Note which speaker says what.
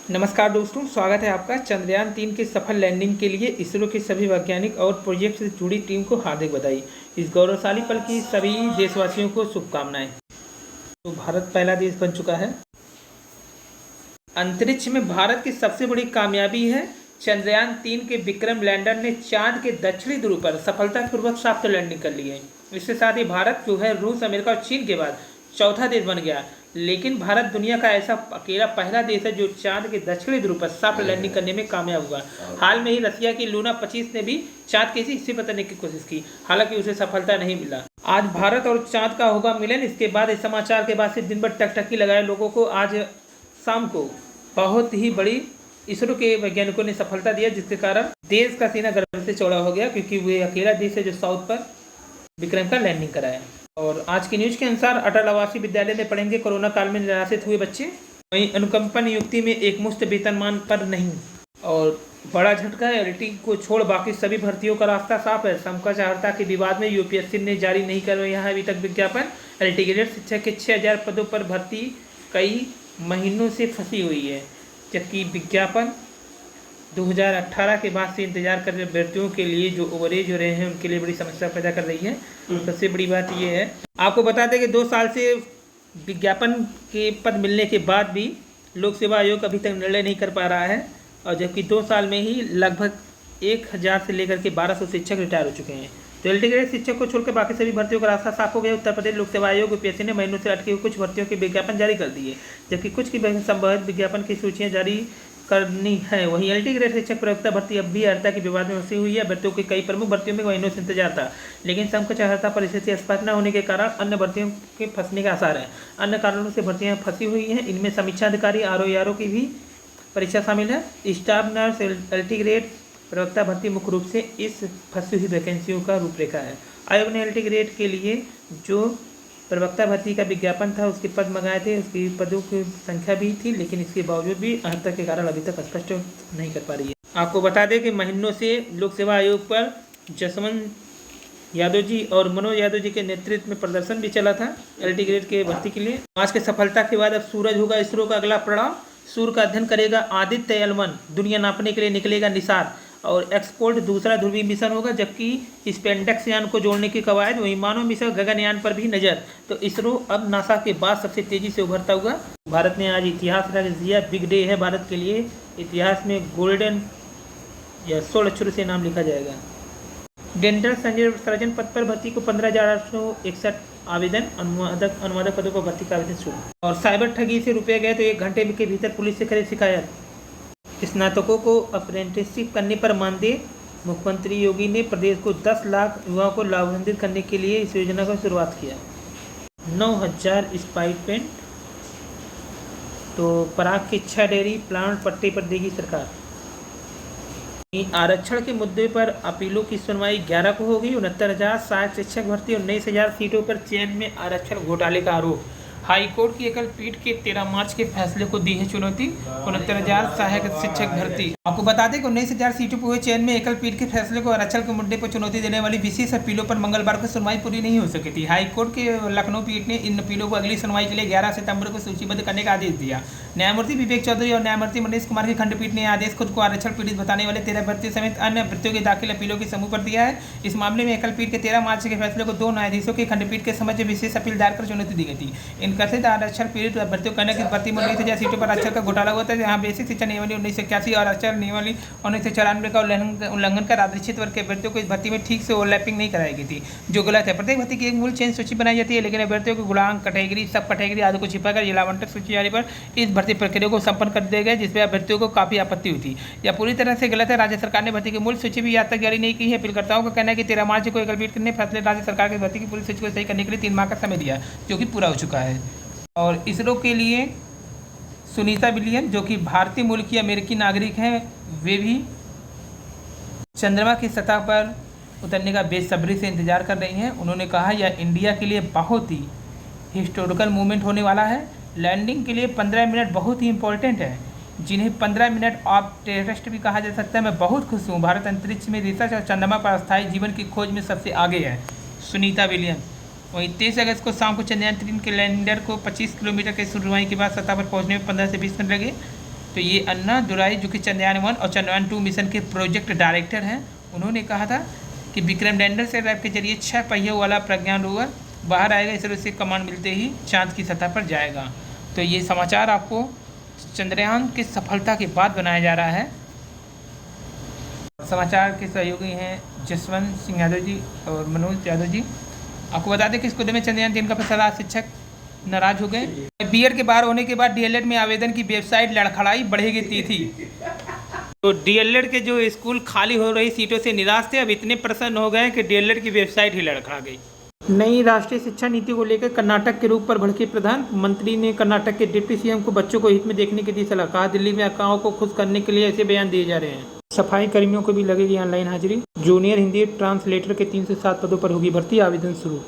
Speaker 1: नमस्कार दोस्तों, स्वागत है आपका। चंद्रयान-3 के सफल लैंडिंग के लिए इसरो के सभी वैज्ञानिक और प्रोजेक्ट से जुड़ी टीम को हार्दिक बधाई। इस गौरवशाली पल की सभी देशवासियों को शुभकामनाएं। तो भारत पहला देश बन चुका है। अंतरिक्ष में भारत की सबसे बड़ी कामयाबी है चंद्रयान-3 के विक्रम लैंडर ने चांद के दक्षिणी ध्रुव पर सफलतापूर्वक सॉफ्ट लैंडिंग कर ली है। इसके साथ ही भारत जो है रूस, अमेरिका और चीन के बाद चौथा देश बन गया। लेकिन भारत दुनिया का ऐसा अकेला पहला देश है जो चांद के दक्षिणी ध्रुव पर सॉफ्ट लैंडिंग करने में कामयाब हुआ। हाल में ही रसिया की लूना 25 ने भी चांद की हिस्से बताने की कोशिश की, हालांकि उसे सफलता नहीं मिला। आज भारत और चांद का होगा मिलन। इसके बाद इस समाचार के बाद से दिन भर टकटकी लगाए लोगों को आज शाम को बहुत ही बड़ी इसरो के वैज्ञानिकों ने सफलता दिया, जिसके कारण देश का सीना गर्व से चौड़ा हो गया, क्योंकि वे अकेला देश है जो साउथ पर विक्रम का लैंडिंग कराया। और आज की न्यूज के अनुसार अटल आवासीय विद्यालय में पढ़ेंगे कोरोना काल में निराश्रित हुए बच्चे। वहीं अनुकंपा नियुक्ति में एक मुश्त वेतनमान पर नहीं। और बड़ा झटका है, एलटी को छोड़ बाकी सभी भर्तियों का रास्ता साफ है। समकक्षता के विवाद में यूपीएससी ने जारी नहीं करवाया है अभी तक विज्ञापन। एलटी ग्रेड शिक्षक के 6000 पदों पर भर्ती कई महीनों से फंसी हुई है, जबकि विज्ञापन 2018 के बाद से इंतजार कर रहे अभ्यर्थियों के लिए जो ओवरेज हो रहे हैं उनके लिए बड़ी समस्या पैदा कर रही है। सबसे बड़ी बात यह है, आपको बता दें कि 2 साल से विज्ञापन के पद मिलने के बाद भी लोक सेवा आयोग अभी तक निर्णय नहीं कर पा रहा है, और जबकि 2 साल में ही लगभग 1000 से लेकर के 1200 शिक्षक रिटायर हो चुके हैं। तो एलटी ग्रेड शिक्षक को छोड़कर बाकी सभी भर्तियों का रास्ता साफ हो गया। उत्तर प्रदेश लोक सेवा आयोग यूपीएससी ने महीनों से अटके हुए कुछ भर्तियों के विज्ञापन जारी कर दिए, जबकि कुछ की संबंधित विज्ञापन की सूचियां जारी करनी है। वहीं एलटी ग्रेड शिक्षक प्रवक्ता भर्ती अब भी अर्हता के विवाद में फंसी हुई है। भर्तियों की कई प्रमुख भर्तियों में महीनों से इंतजार था, लेकिन समकक्ष अर्हता परिस्थिति स्पष्ट न होने के कारण अन्य भर्तियों के फंसने के आसार हैं। अन्य कारणों से भर्तियां फंसी हुई हैं। इनमें समीक्षा अधिकारी आरओ की भी परीक्षा शामिल है। स्टाफ नर्स, एलटी ग्रेड प्रवक्ता भर्ती मुख्य रूप से इस फंसी हुई वैकेंसियों का रूपरेखा है। आयोग ने एलटी ग्रेड के लिए जो प्रवक्ता भर्ती का विज्ञापन था उसके पद मंगाए थे, उसकी पदों की संख्या भी थी, लेकिन इसके बावजूद भी अर्हता के कारण अभी तक स्पष्ट नहीं कर पा रही है। आपको बता दें कि महीनों से लोक सेवा आयोग पर जसवंत यादव जी और मनोज यादव जी के नेतृत्व में प्रदर्शन भी चला था एलटी ग्रेड के भर्ती के लिए। आज के सफलता के बाद अब सूरज होगा इसरो का अगला पड़ाव। सूर्य का अध्ययन करेगा आदित्य L1, दुनिया नापने के लिए निकलेगा निसार, और एक्सपोर्ट दूसरा ध्रुवीय मिशन होगा, जबकि स्पेंडेक्स यान को जोड़ने की कवायद। वहीं मानव मिशन गगनयान पर भी नजर। तो इसरो अब नासा के बाद सबसे तेजी से उभरता हुआ। भारत ने आज इतिहास रच दिया। बिग डे है भारत के लिए। इतिहास में गोल्डन या 16 अक्षरों से नाम लिखा जाएगा। डेंटल सर्जन पद पर भर्ती को 15,861 आवेदन। अनुवादक पदों पर भर्ती का आवेदन शुरू। और साइबर ठगी से रुपये गए तो 1 घंटे के भीतर पुलिस से करे शिकायत। स्नातकों को अप्रेंटिसशिप करने पर मानदेय। मुख्यमंत्री योगी ने प्रदेश को 10 लाख युवाओं को लाभान्वित करने के लिए इस योजना की शुरुआत किया। 9000 स्पाइपेंट। तो पराग के 6 डेयरी प्लांट पट्टे पर देगी सरकार। आरक्षण के मुद्दे पर अपीलों की सुनवाई 11 को होगी। 69,000 शिक्षक भर्ती और 19,000 सीटों पर चयन में आरक्षण घोटाले का आरोप। हाईकोर्ट की एकल पीठ के 13 मार्च के फैसले को दी है चुनौती। 69,000 सहायक शिक्षक भर्ती। आपको बता दें कि 19,000 सीटों पर हुए चयन में एकल पीठ के फैसले को आरक्षण के मुद्दे पर चुनौती देने वाली विशेष अपीलों पर मंगलवार को सुनवाई पूरी नहीं हो सकी थी। हाईकोर्ट के लखनऊ पीठ ने इन अपीलों को अगली सुनवाई के लिए 11 सितंबर को सूचीबद्ध करने का आदेश दिया। न्यायमूर्ति विवेक चौधरी और न्यायमूर्ति मनीष कुमार की खंडपीठ ने आदेश खुद को आरक्षण पीड़ित बताने वाले 13 भर्ती समेत अन्य भर्तियों के दाखिल अपीलों के समूह पर दिया है। इस मामले में एकल पीठ के 13 मार्च के फैसले को 2 न्यायाधीशों की खंडपीठ के समझ विशेष अपील दायर कर चुनौती दी गई थी। इन कथित आरक्षण पीड़ित भर्तियों करने की भर्ती में 19,000 सीटों पर आरक्षण का घोटाला हुआ था, जहां बेसिक शिक्षा नियमावली 1981 और आरक्षण नियमावली 1994 का उल्लंघन कर आरक्षित वर्ग के अभ्यर्थियों को इस भर्ती में ठीक से ओवरलैपिंग नहीं कराई गई थी, जो गलत है। प्रत्येक भर्ती की एक मूल चयन सूची बनाई जाती है, लेकिन अभ्यर्थियों को गुणांक, कैटेगरी, सब कैटेगरी आदि को छिपाकर जिला आवंटन सूची जारी पर इस भर्ती प्रक्रिया को संपन्न कर दिया गया, जिसमें अभ्यर्थियों को काफी आपत्ति हुई थी। यह पूरी तरह से गलत है। राज्य सरकार ने भर्ती की मूल सूची भी आज तक जारी नहीं की है। अपीलकर्ताओं का कहना है कि 13 मार्च को एकल पीठ ने फैसले राज्य सरकार की भर्ती की पूरी सूची को सही करने के लिए 3 माह का समय दिया, जो कि पूरा हो चुका है। और इसरो के लिए सुनीता विलियम, जो कि भारतीय मूल की अमेरिकी नागरिक हैं, वे भी चंद्रमा की सतह पर उतरने का बेसब्री से इंतजार कर रही हैं। उन्होंने कहा यह इंडिया के लिए बहुत ही हिस्टोरिकल मूवमेंट होने वाला है। लैंडिंग के लिए 15 मिनट बहुत ही इंपॉर्टेंट है, जिन्हें 15 मिनट ऑफ टेररिस्ट भी कहा जा सकता है। मैं बहुत खुश हूँ। भारत अंतरिक्ष में रिसर्च और चंद्रमा पर अस्थायी जीवन की खोज में सबसे आगे है। सुनीता विलियम। वहीं 23 अगस्त को शाम को चंद्रयान-3 के लैंडर को 25 किलोमीटर के शुरुआई के बाद सतह पर पहुंचने में 15 से 20 मिनट लगे। तो ये अन्ना दुराई जो कि चंद्रयान 1 और चंद्रयान 2 मिशन के प्रोजेक्ट डायरेक्टर हैं, उन्होंने कहा था कि विक्रम लैंडर से रैप के जरिए 6 पहियों वाला प्रज्ञान रोवर बाहर आएगा, इसरो से कमांड मिलते ही चांद की सतह पर जाएगा। तो ये समाचार आपको चंद्रयान की सफलता के बाद बनाया जा रहा है। समाचार के सहयोगी हैं जसवंत सिंह यादव जी और मनोज यादव जी। आपको बता दें कि इस कुदे में चंद्रयान 3 का फैसला शिक्षक नाराज हो गए। बीएड के बाहर होने के बाद डीएलएड में आवेदन की वेबसाइट लड़खड़ाई, बढ़ेगी तिथि। तो डीएलएड के जो स्कूल खाली हो रही सीटों से निराश थे, अब इतने प्रसन्न हो गए कि डीएलएड की वेबसाइट ही लड़खड़ा गई। नई राष्ट्रीय शिक्षा नीति को लेकर कर्नाटक के रूप पर भड़के प्रधानमंत्री ने कर्नाटक के डिप्टी सीएम को बच्चों को हित में देखने की दी सलाह। कहा दिल्ली में अफवाहों को खुश करने के लिए ऐसे बयान दिए जा रहे हैं। सफाई कर्मियों को भी लगेगी ऑनलाइन हाजिरी। जूनियर हिंदी ट्रांसलेटर के 3 से 7 पदों पर होगी भर्ती, आवेदन शुरू।